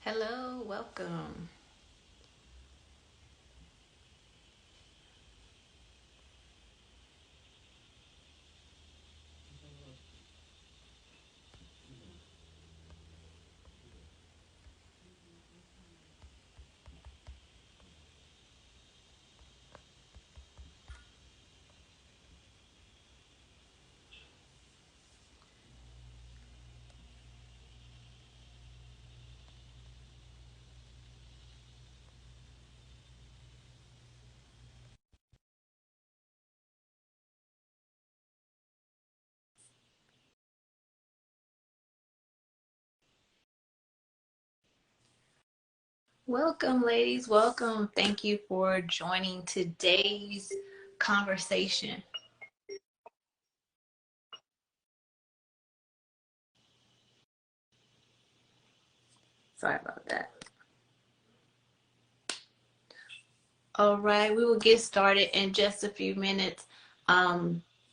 Hello, welcome. Welcome, ladies. Welcome. Thank you for joining today's conversation. Sorry about that. All right, we will get started in just a few minutes.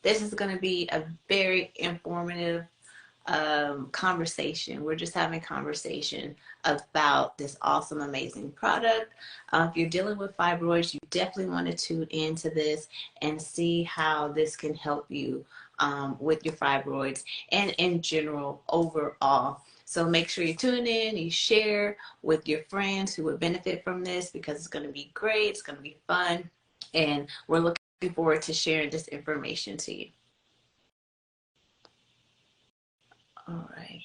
This is going to be a very informative conversation. We're just having conversation about this awesome, amazing product. If you're dealing with fibroids, you definitely want to tune into this and see how this can help you with your fibroids and in general overall. So make sure you tune in, you share with your friends who would benefit from this because it's going to be great, it's going to be fun, and we're looking forward to sharing this information to you. All right.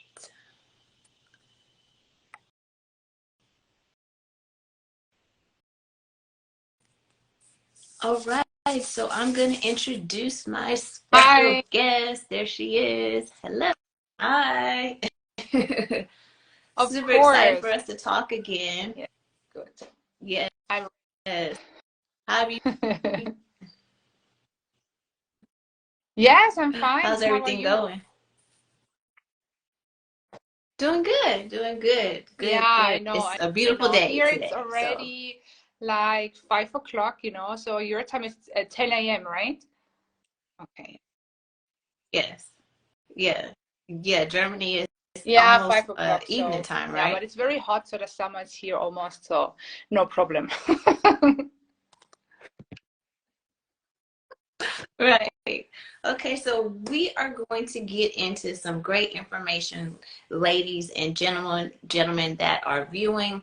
All right, so I'm going to introduce my special Hi. guest. There she is. Hello. Hi. Of Super excited for course. us to talk again. Yeah, good. Yes. I'm How have you? Yes, I'm fine. How's How are everything you? going? Doing good. Doing good. Yeah, Good. I Good. know. It's I, a I beautiful know. day Here it's today. So, already like 5 o'clock, so your time is at 10 a.m., right? Okay. yes. Yeah. Yeah. Germany is Yeah, almost 5 o'clock. evening So time, yeah, but right? it's very hot, so the summer is here almost, so no problem. Right. Okay, so we are going to get into some great information, ladies and gentlemen that are viewing.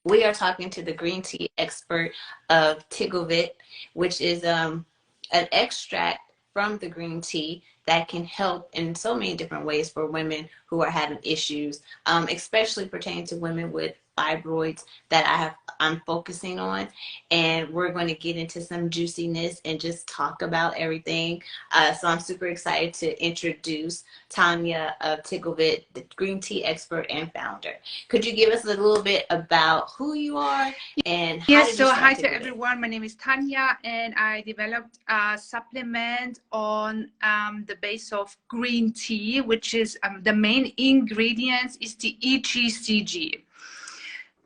We are talking to the green tea expert of Tigovit, which is an extract from the green tea that can help in so many different ways for women who are having issues, especially pertaining to women with fibroids that I'm focusing on. And we're going to get into some juiciness and just talk about everything. So I'm super excited to introduce Tanya of Tigovit, the green tea expert and founder. Could you give us a little bit about who you are and how Yes, did you so hi start to Tigovit? everyone. My name is Tanya, and I developed a supplement on the base of green tea, which is the main ingredients is the EGCG.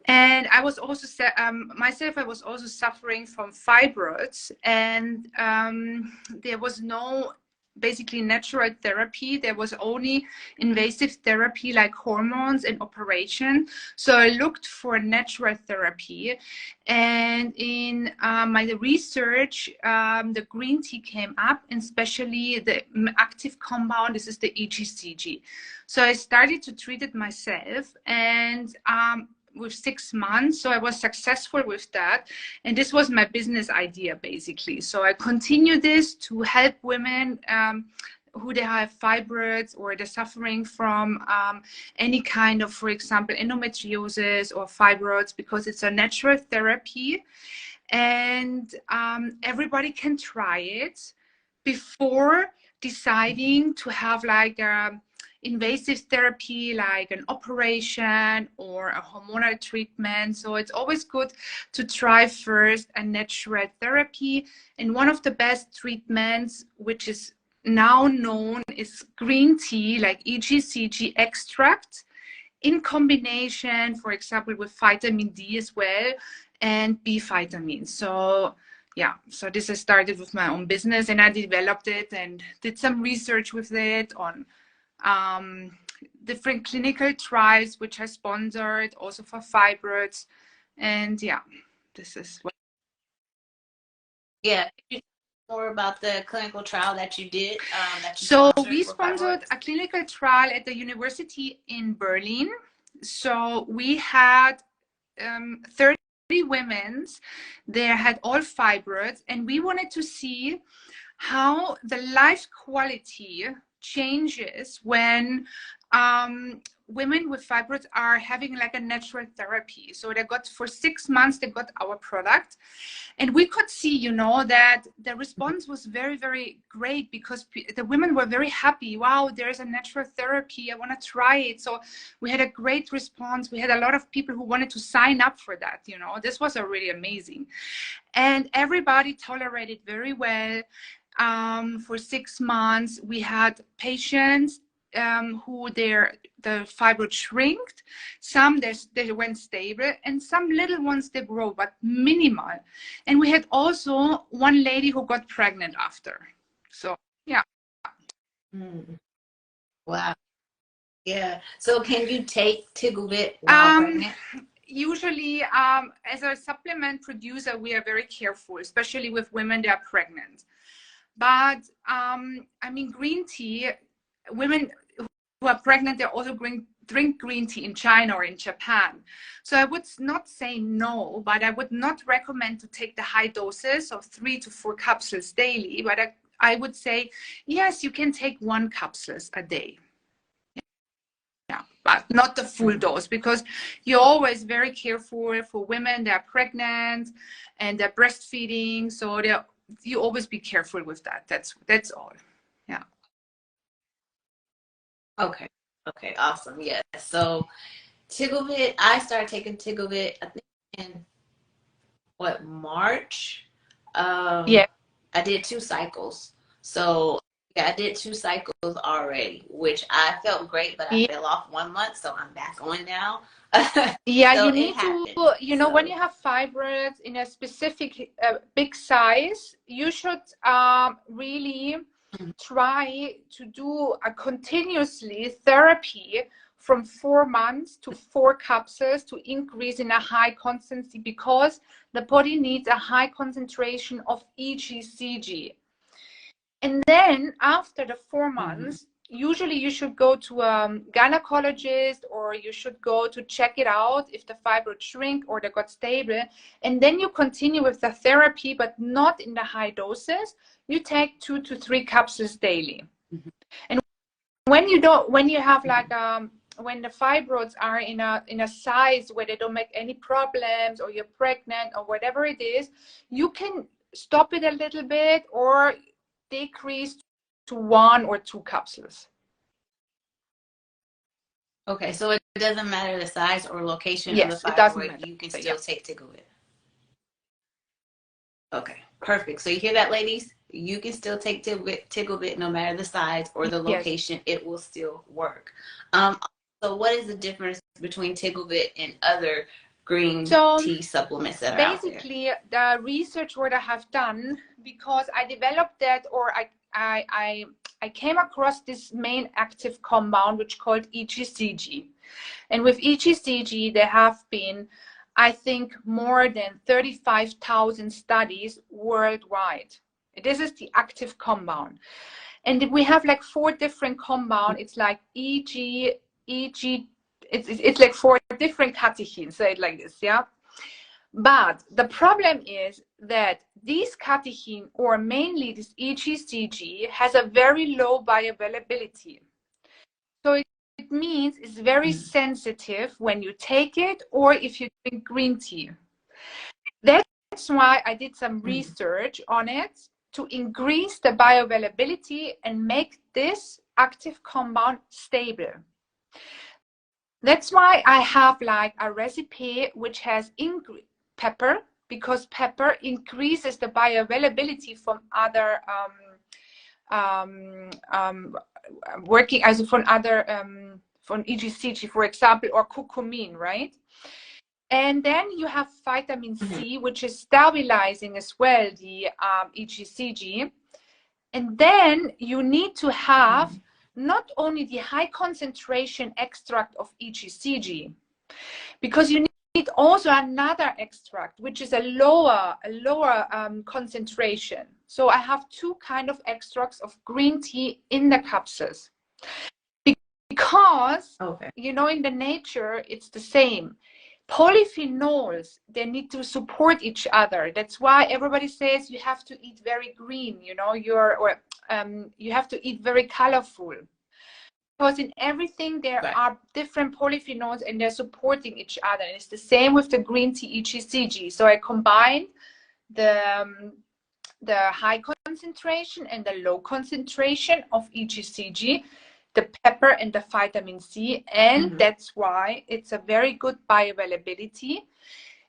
And I was also myself. I was also suffering from fibroids, and there was no basically natural therapy. There was only invasive therapy like hormones and operation. So I looked for natural therapy, and in my research, the green tea came up, and especially the active compound. This is the EGCG. So I started to treat it myself, and with 6 months. So I was successful with that. And this was my business idea, basically. So I continue this to help women who they have fibroids or they're suffering from any kind of, for example, endometriosis or fibroids, because it's a natural therapy. And everybody can try it before deciding to have like a invasive therapy like an operation or a hormonal treatment. So it's always good to try first a natural therapy. And one of the best treatments, which is now known, is green tea, like EGCG extract, in combination, for example, with vitamin D as well and B vitamins. So yeah, so this I started with my own business, and I developed it and did some research with it on um, different clinical trials which are sponsored also for fibroids. And yeah, this is what. Yeah. Could you tell me more about the clinical trial that you did, that you So sponsored we for sponsored fibroids? a clinical trial at the university in Berlin. So we had 30 women. They had all fibroids, and we wanted to see how the life quality changes when women with fibroids are having like a natural therapy. So they got, for 6 months, they got our product. And we could see, you know, that the response was very, very great, because the women were very happy. Wow, there's a natural therapy. I want to try it. So we had a great response. We had a lot of people who wanted to sign up for that. You know, this was a really amazing. And everybody tolerated very well. For 6 months, we had patients who the fibroid shrinked. Some they went stable, and some little ones they grow, but minimal. And we had also one lady who got pregnant after. So yeah. Mm. Wow. Yeah. So can you take Tigovit while pregnant? Usually, as a supplement producer, we are very careful, especially with women that are pregnant. But I mean, green tea, women who are pregnant, they also drink green tea in China or in Japan. So I would not say no, but I would not recommend to take the high doses of 3 to 4 capsules daily. But I would say, yes, you can take 1 capsule a day. Yeah, but not the full dose, because you're always very careful for women that are pregnant and they're breastfeeding. So you always be careful with that. That's all. Yeah. Okay. Okay. Awesome. Yes. So Tigovit, I started taking Tigovit, I think in March. Yeah. I did 2 cycles. So yeah, I did 2 cycles already, which I felt great, but I Yeah. fell off 1 month, so I'm back on now. Yeah, So you it need to, happened. you know, when So you have fibroids in a specific big size, you should really try to do a continuously therapy from 4 months to 4 capsules to increase in a high constancy, because the body needs a high concentration of EGCG. And then after the 4 months, usually you should go to a gynecologist, or you should go to check it out if the fibroid shrink or they got stable. And then you continue with the therapy, but not in the high doses. You take 2 to 3 capsules daily. And when you have like when the fibroids are in a size where they don't make any problems, or you're pregnant or whatever it is, you can stop it a little bit or decrease to 1 or 2 capsules. okay, so it doesn't matter the size or location of the Yes, it doesn't fibroid, matter. you can So, still take Tigovit. Okay, perfect. So you hear that, ladies? You can still take Tigovit no matter the size or the yes. location. It will still work. So what is the difference between Tigovit and other green So tea supplements that are out there? basically, the research what I have done, because I developed that, or I came across this main active compound which called EGCG. And with EGCG, there have been, I think, more than 35,000 studies worldwide. This is the active compound. And we have like 4 different compounds. It's like it's like 4 different catechins, say it like this, yeah? But the problem is that these catechin, or mainly this EGCG, has a very low bioavailability. So it means it's very sensitive when you take it, or if you drink green tea. That's why I did some research on it to increase the bioavailability and make this active compound stable. That's why I have like a recipe which has pepper, because pepper increases the bioavailability from other working as from other from EGCG, for example, or curcumin, right? And then you have vitamin C, which is stabilizing as well the EGCG. And then you need to have not only the high concentration extract of EGCG, because you need also another extract, which is a lower concentration. So I have two kind of extracts of green tea in the capsules. Because, you know, in the nature, it's the same. Polyphenols, they need to support each other. That's why everybody says you have to eat very green, you know, you have to eat very colorful. Because in everything there are different polyphenols and they're supporting each other. And it's the same with the green tea EGCG. So I combine the high concentration and the low concentration of EGCG, the pepper and the vitamin C, and that's why it's a very good bioavailability.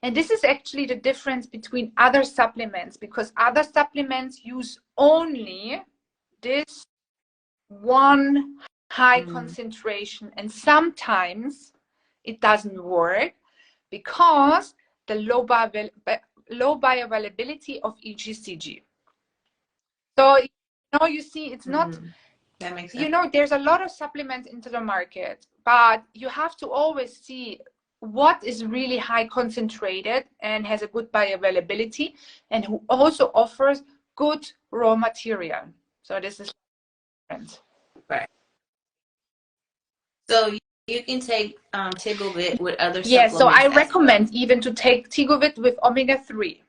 And this is actually the difference between other supplements, because other supplements use only this one high concentration, and sometimes it doesn't work because the low bioavailability of EGCG. So, you know, you see, it's not, that makes sense. You know, there's a lot of supplements into the market, but you have to always see what is really high concentrated and has a good bioavailability, and who also offers good raw material. So this is different. Right. So you can take Tigovit with other supplements. Yes, so I recommend even to take Tigovit with omega-3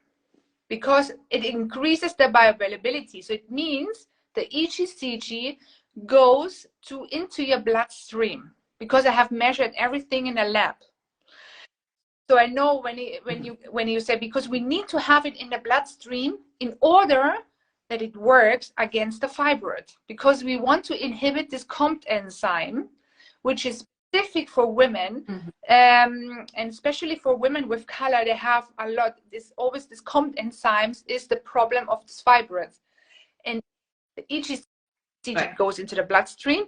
because it increases the bioavailability. So it means the EGCG goes into your bloodstream, because I have measured everything in a lab. So I know when you say, because we need to have it in the bloodstream in order that it works against the fibroid, because we want to inhibit this COMT enzyme, which is specific for women, and especially for women with color. They have a lot. This COMT enzymes is the problem of this fibroid, and the EGCG goes into the bloodstream,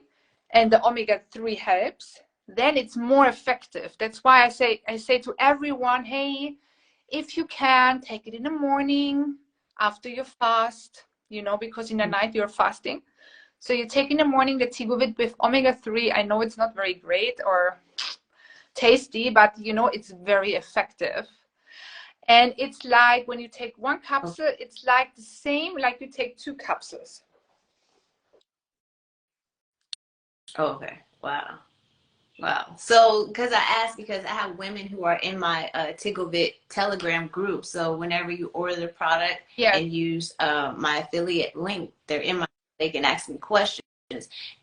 and the omega-3 helps. Then it's more effective. That's why I say to everyone, hey, if you can, take it in the morning after you fast, you know, because in the night you're fasting. So you take in the morning the Tigovit with omega-3. I know it's not very great or tasty, but you know, it's very effective. And it's like when you take one capsule, it's like the same like you take 2 capsules. Okay. Wow. Wow. So, because I asked, because I have women who are in my Tigovit Telegram group. So whenever you order the product and use my affiliate link, they can ask me questions.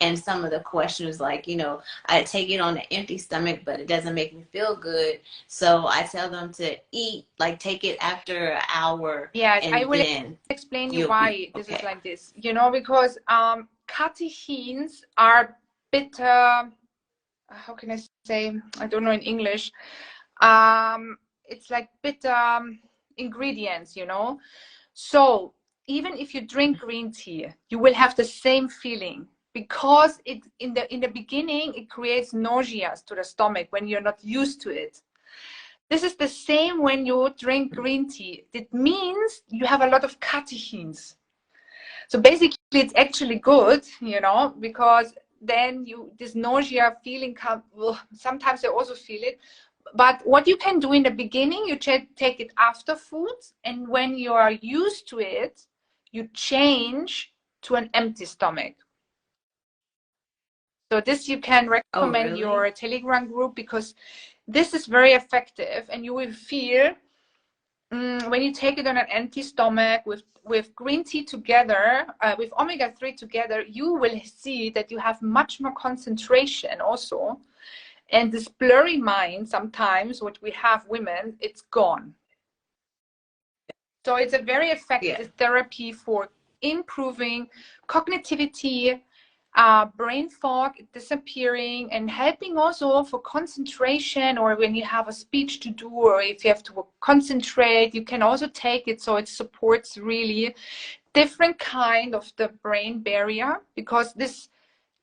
And some of the questions, like, you know, I take it on an empty stomach, but it doesn't make me feel good. So I tell them to eat, like take it after an hour. Yes, I will explain you why this is like this. You know, because catechins are bitter. How can I say? I don't know in English. It's like bitter ingredients, you know. So even if you drink green tea, you will have the same feeling, because it in the beginning it creates nausea to the stomach when you're not used to it. This is the same when you drink green tea. It means you have a lot of catechins. So basically, it's actually good, you know, because then this nausea feeling sometimes I also feel it. But what you can do in the beginning, you take it after food, and when you are used to it, you change to an empty stomach. So this you can recommend your Telegram group, because this is very effective, and you will feel when you take it on an empty stomach with green tea together, with omega-3 together, you will see that you have much more concentration also. And this blurry mind, sometimes what we have women, it's gone. So it's a very effective therapy for improving cognitivity, brain fog disappearing, and helping also for concentration, or when you have a speech to do, or if you have to concentrate, you can also take it. So it supports really different kind of the brain barrier, because this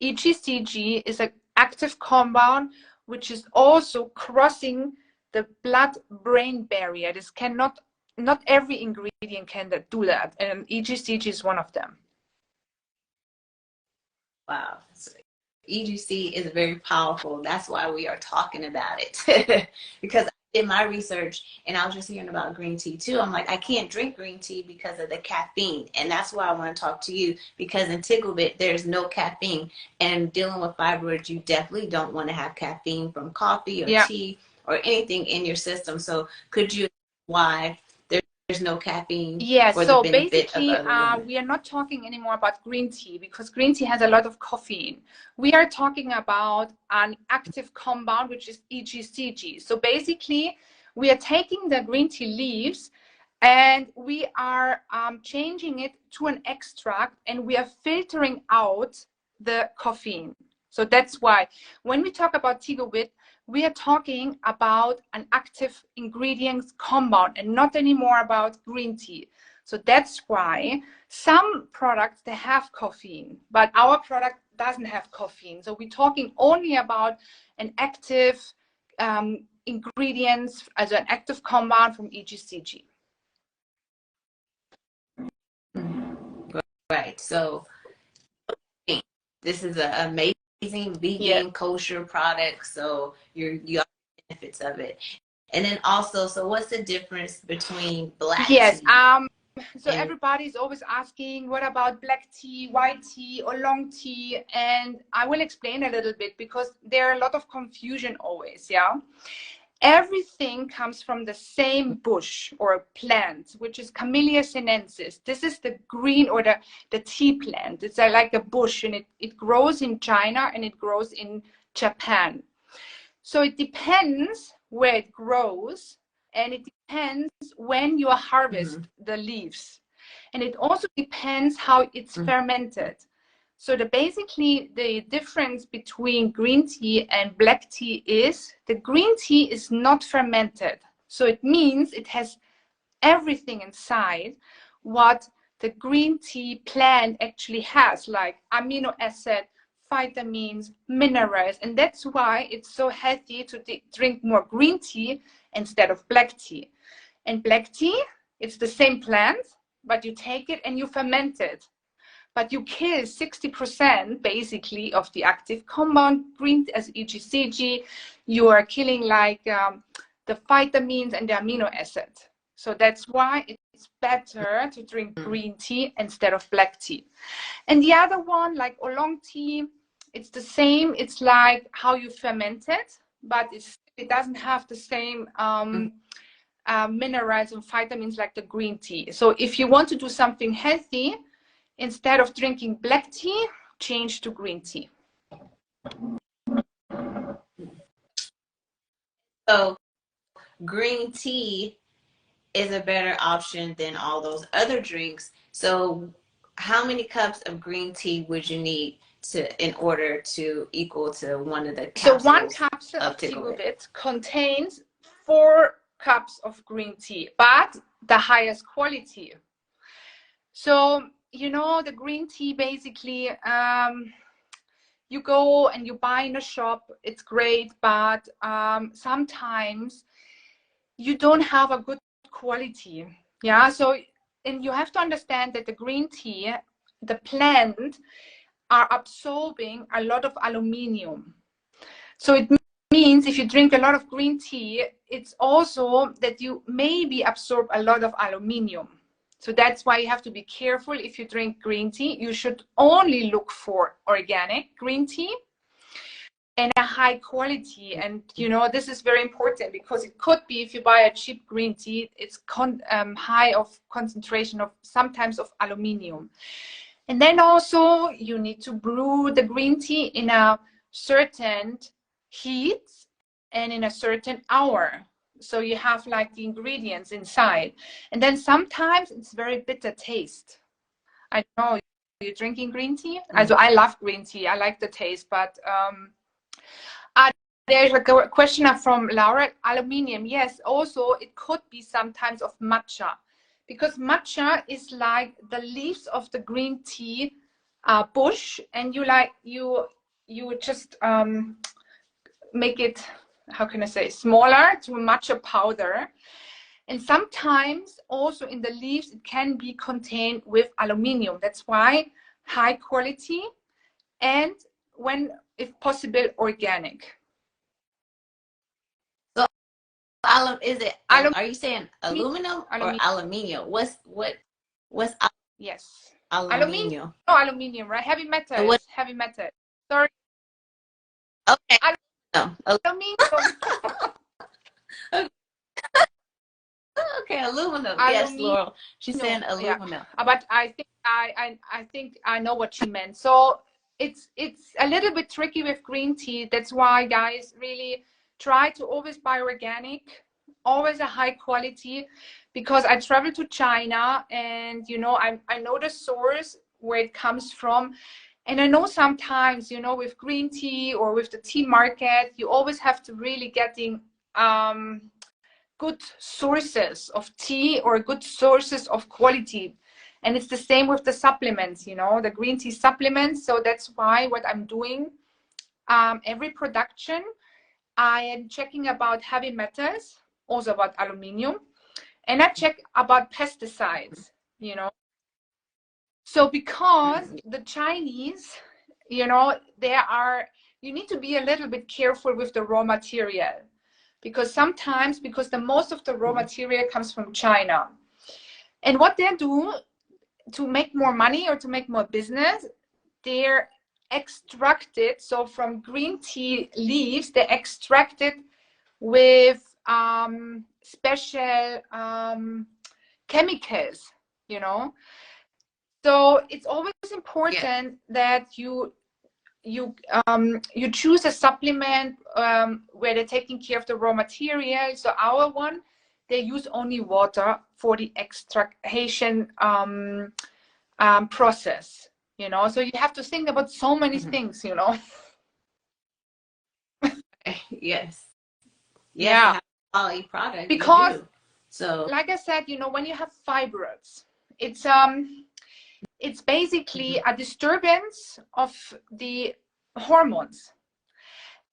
EGCG is an active compound which is also crossing the blood-brain barrier. This not every ingredient can do that, and EGCG is one of them. Wow, EGC is very powerful. That's why we are talking about it. Because I did my research and I was just hearing about green tea too. I'm like, I can't drink green tea because of the caffeine. And that's why I want to talk to you, because in Tigovit, there's no caffeine. And dealing with fibroids, you definitely don't want to have caffeine from coffee or tea or anything in your system. So could you why there's no caffeine for the so benefit of basically, other women? we are not talking anymore about green tea because green tea has a lot of caffeine. We are talking about an active compound, which is EGCG. So basically, we are taking the green tea leaves and we are changing it to an extract, and we are filtering out the caffeine. So that's why when we talk about Tigovit, we are talking about an active ingredients compound and not anymore about green tea. So that's why some products, they have caffeine, but our product doesn't have caffeine. So we're talking only about an active ingredients, as an active compound from EGCG. Right. So this is an amazing vegan kosher product. So you have benefits of it. And then also, so what's the difference between black tea? So everybody's always asking, what about black tea, white tea, or long tea? And I will explain a little bit because there are a lot of confusion always, Everything comes from the same bush or plant, which is Camellia sinensis. This is the green or the tea plant. It's like a bush, and it grows in China and it grows in Japan. So it depends where it grows, and it depends when you harvest the leaves. And it also depends how it's fermented. So basically the difference between green tea and black tea is the green tea is not fermented. So it means it has everything inside what the green tea plant actually has, like amino acid, vitamins, minerals. And that's why it's so healthy to drink more green tea instead of black tea. And black tea, it's the same plant, but you take it and you ferment it. But you kill 60% basically of the active compound green as EGCG. You are killing like the vitamins and the amino acid. So that's why it's better to drink green tea instead of black tea. And the other one, like oolong tea, it's the same. It's like how you ferment it, but it doesn't have the same minerals and vitamins like the green tea. So if you want to do something healthy, instead of drinking black tea, change to green tea. So green tea is a better option than all those other drinks. So how many cups of green tea would you need in order to equal to one of the capsules? So one capsule of Tigovit contains 4 cups of green tea, but the highest quality. So the green tea basically, you go and you buy in a shop, it's great, but sometimes you don't have a good quality. So, and you have to understand that the green tea, the plant are absorbing a lot of aluminium. So it means if you drink a lot of green tea, it's also that you maybe absorb a lot of aluminium. So that's why you have to be careful. If you drink green tea, you should only look for organic green tea and a high quality. And this is very important because it could be, if you buy a cheap green tea, it's high of concentration of sometimes of aluminium. And then also you need to brew the green tea in a certain heat and in a certain hour. So you have like the ingredients inside. And then sometimes it's very bitter taste. I know you're drinking green tea. Also, I love green tea. I like the taste, but there's a question from Laura. Aluminium, yes. Also, it could be sometimes of matcha, because matcha is like the leaves of the green tea bush, and you just make it, how can I say, smaller to matcha powder. And sometimes also in the leaves, it can be contained with aluminium. That's why high quality. And when if possible, organic. So, is it? Are you saying aluminum or aluminium? What's Yes. aluminium? No, aluminium, right? Heavy metals. So what? Heavy metal. Sorry. Okay. Aluminium. Okay, aluminum. Yes, Laurel. She's saying aluminum. Yeah. But I think I know what she meant. So it's a little bit tricky with green tea. That's why, guys, really try to always buy organic, always a high quality, because I travel to China and I know the source where it comes from. And I know sometimes, with green tea or with the tea market, you always have to really getting good sources of tea or good sources of quality. And it's the same with the supplements, the green tea supplements. So that's why what I'm doing, every production, I am checking about heavy metals, also about aluminium, and I check about pesticides, So because the Chinese, you need to be a little bit careful with the raw material. Because the most of the raw material comes from China. And what they do to make more money or to make more business, they're extracted. So from green tea leaves, they extract it with special chemicals, So it's always important that you choose a supplement where they're taking care of the raw material. So our one, they use only water for the extraction process, So you have to think about so many things, Yes. Yeah. Quality product. Because, so like I said, when you have fibroids, it's basically a disturbance of the hormones.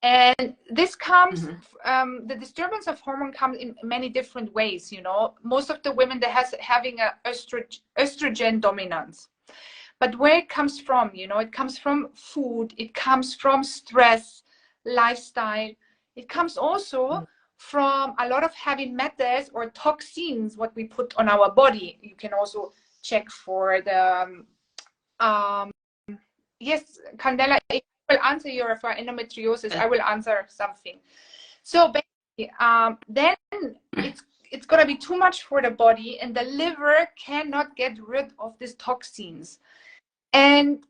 And this comes, the disturbance of hormone comes in many different ways, Most of the women, they're having a estrogen dominance. But where it comes from, it comes from food, it comes from stress, lifestyle. It comes also from a lot of heavy metals or toxins, what we put on our body. You can also check for the, yes, Candela, if I will answer your for endometriosis, I will answer something. So basically, then it's going to be too much for the body, and the liver cannot get rid of these toxins. And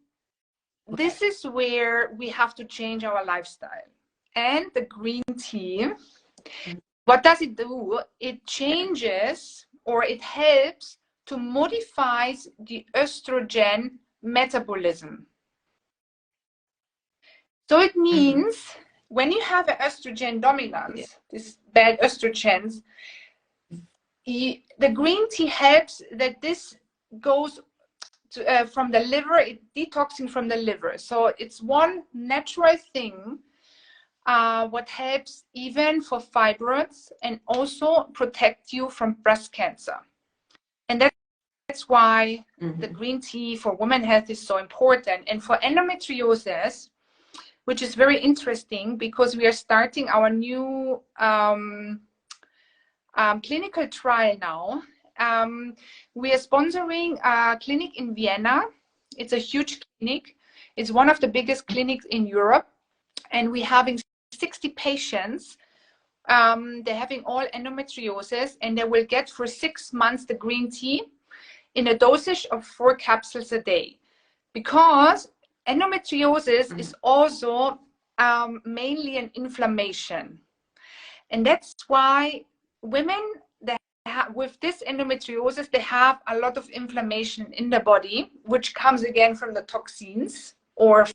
this is where we have to change our lifestyle. And the green tea, what does it do? It changes, or it helps to modify the estrogen metabolism. So it means when you have an estrogen dominance, this bad estrogens, the green tea helps that this goes to, from the liver, it detoxing from the liver. So it's one natural thing what helps even for fibroids and also protect you from breast cancer. And that's why the green tea for women health is so important. And for endometriosis, which is very interesting because we are starting our new clinical trial now. We are sponsoring a clinic in Vienna. It's a huge clinic. It's one of the biggest clinics in Europe. And we're having 60 patients. They're having all endometriosis, and they will get for 6 months the green tea in a dosage of 4 capsules a day. Because endometriosis is also mainly an inflammation. And that's why women that with this endometriosis, they have a lot of inflammation in the body, which comes again from the toxins or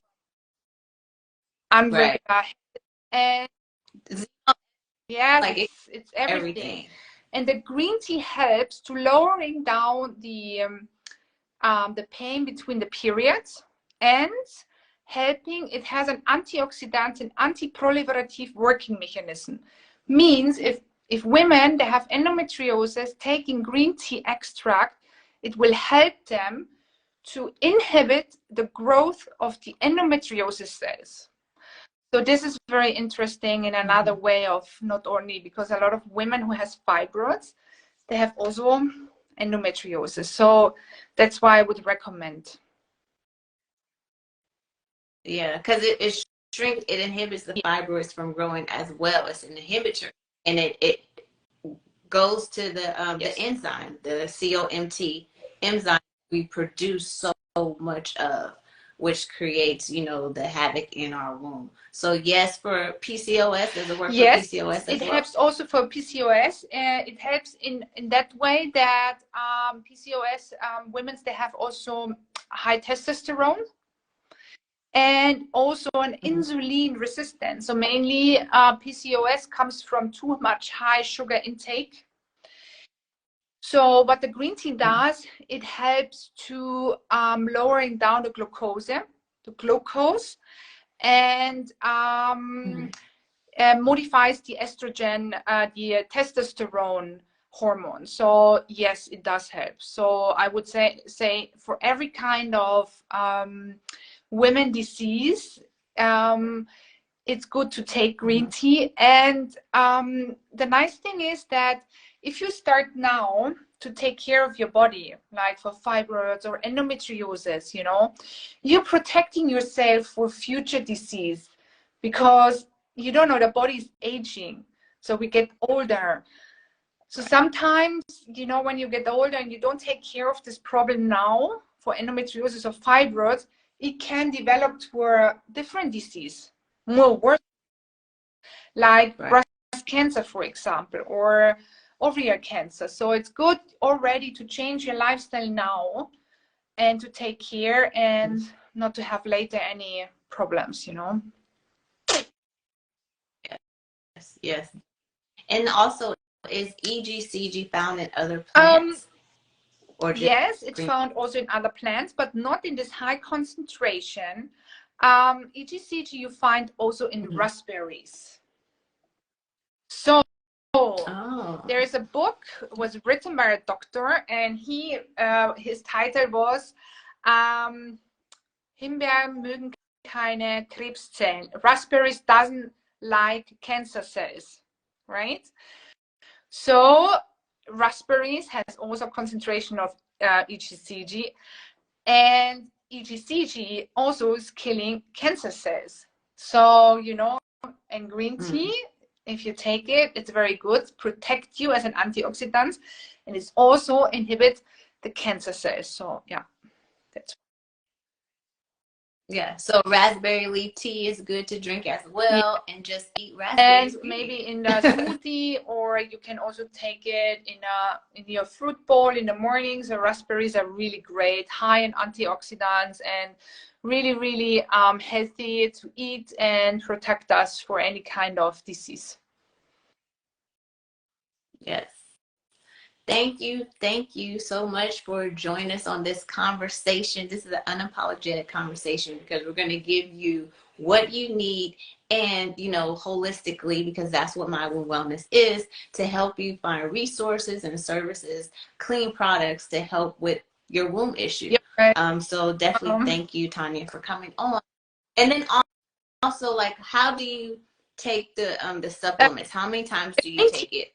unregular. And yes, like it's everything. And the green tea helps to lowering down the pain between the periods and helping. It has an antioxidant and anti-proliferative working mechanism. Means if women they have endometriosis, taking green tea extract, it will help them to inhibit the growth of the endometriosis cells. So this is very interesting in another way of not only because a lot of women who has fibroids, they have also endometriosis. So that's why I would recommend. Yeah, because it shrinks, it inhibits the fibroids from growing as well. It's an inhibitor, and it goes to the enzyme, the COMT enzyme we produce so much of, which creates, you know, the havoc in our womb. So yes, for PCOS, does it work for PCOS as well? It helps also for PCOS. It helps in that way that PCOS women, they have also high testosterone and also an insulin resistance. So mainly PCOS comes from too much high sugar intake. So what the green tea does, it helps to lowering down the glucose, and modifies the estrogen, the testosterone hormone. So yes, it does help. So I would say for every kind of women disease, it's good to take green tea. And the nice thing is that if you start now to take care of your body, like for fibroids or endometriosis, you know, you're protecting yourself for future disease, because you don't know, the body is aging, so we get older. So sometimes, you know, when you get older and you don't take care of this problem now for endometriosis or fibroids, it can develop to a different disease, more worse, like breast cancer, for example, or ovarian cancer. So it's good already to change your lifestyle now and to take care and not to have later any problems, you know. Yes. And also, is EGCG found in other plants? Or yes, it's found also in other plants, but not in this high concentration. EGCG you find also in raspberries. So there is a book, was written by a doctor, and his title was Himbeeren mögen keine Krebszellen. Raspberries doesn't like cancer cells, right? So raspberries has also concentration of EGCG, and EGCG also is killing cancer cells. So, you know, and green tea, if you take it, it's very good, protect you as an antioxidant, and it's also inhibit the cancer cells. So yeah, that's. Yeah, so raspberry leaf tea is good to drink as well, and just eat raspberries. And maybe in the smoothie, or you can also take it in your fruit bowl in the morning. So raspberries are really great, high in antioxidants, and really, really healthy to eat and protect us for any kind of disease. Yes. Thank you so much for joining us on this conversation. This is an unapologetic conversation, because we're going to give you what you need, and, you know, holistically, because that's what My Womb Wellness is, to help you find resources and services, clean products to help with your womb issue. So definitely thank you, Tanya, for coming on. And then also, like, how do you take the supplements? How many times do you take it?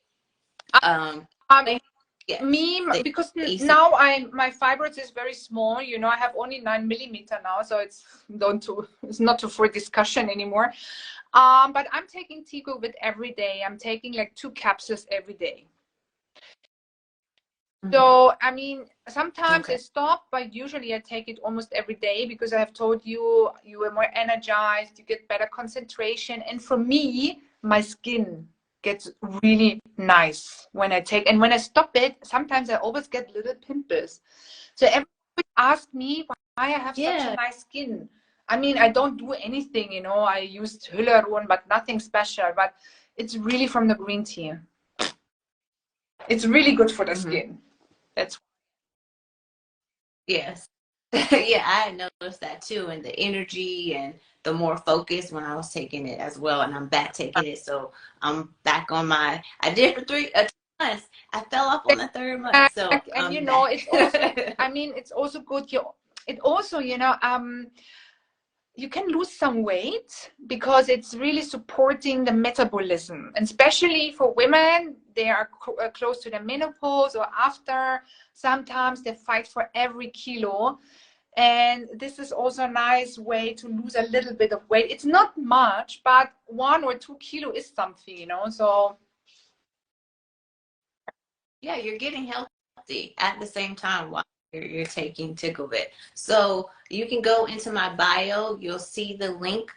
Me, because now my fibroids is very small, you know, I have only 9 millimeter now, so it's not for discussion anymore. But I'm taking Tigovit every day. I'm taking like 2 capsules every day. So I mean, sometimes I stop, but usually I take it almost every day, because I have told you, you are more energized, you get better concentration, and for me, my skin gets really nice when I take, and when I stop it, sometimes I always get little pimples. So everybody asks me why I have such a nice skin. I mean, I don't do anything, you know, I used hyaluron, but nothing special, but it's really from the green tea. It's really good for the skin. That's yes. Yeah, I noticed that too, and the energy and the more focus when I was taking it as well, and I'm back taking it. So I'm back on I did for 2 months. I fell off on the 3rd month. So and you know, it's also, I mean, it's also good. It also, you know, you can lose some weight because it's really supporting the metabolism, and especially for women, they are close to the menopause or after. Sometimes they fight for every kilo, and this is also a nice way to lose a little bit of weight. It's not much, but 1 or 2 kilo is something, you know. So yeah, you're getting healthy at the same time while you're taking Tigovit. So you can go into my bio. You'll see the link.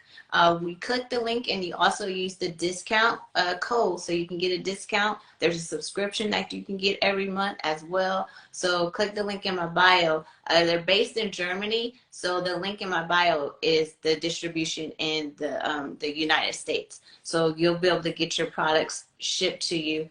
We click the link, and you also use the discount code, so you can get a discount. There's a subscription that you can get every month as well. So click the link in my bio. They're based in Germany, so the link in my bio is the distribution in the United States. So you'll be able to get your products shipped to you.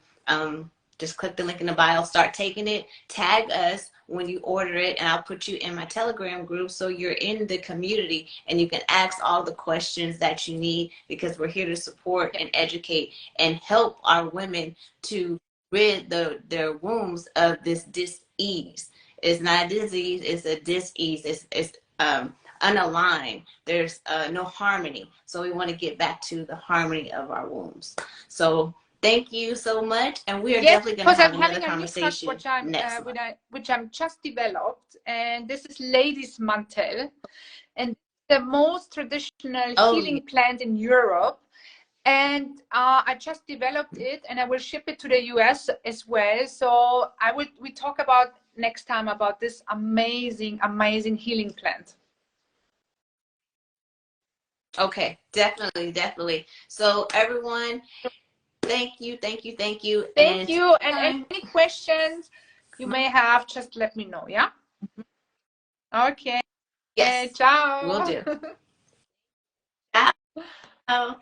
Just click the link in the bio, start taking it, tag us when you order it, and I'll put you in my Telegram group so you're in the community and you can ask all the questions that you need, because we're here to support and educate and help our women to rid their wombs of this dis-ease. It's not a disease, it's a dis-ease. It's unaligned. There's no harmony. So we want to get back to the harmony of our wombs. So thank you so much, and we are definitely going to have another conversation next month. Which I'm just developed, and this is ladies' mantle, and the most traditional healing plant in Europe. And I just developed it, and I will ship it to the US as well. So we talk about next time about this amazing healing plant. Okay, definitely. So everyone, thank you. Thank you. And any questions you may have, just let me know, yeah? Okay. Yes. Ciao. Will do. Ciao.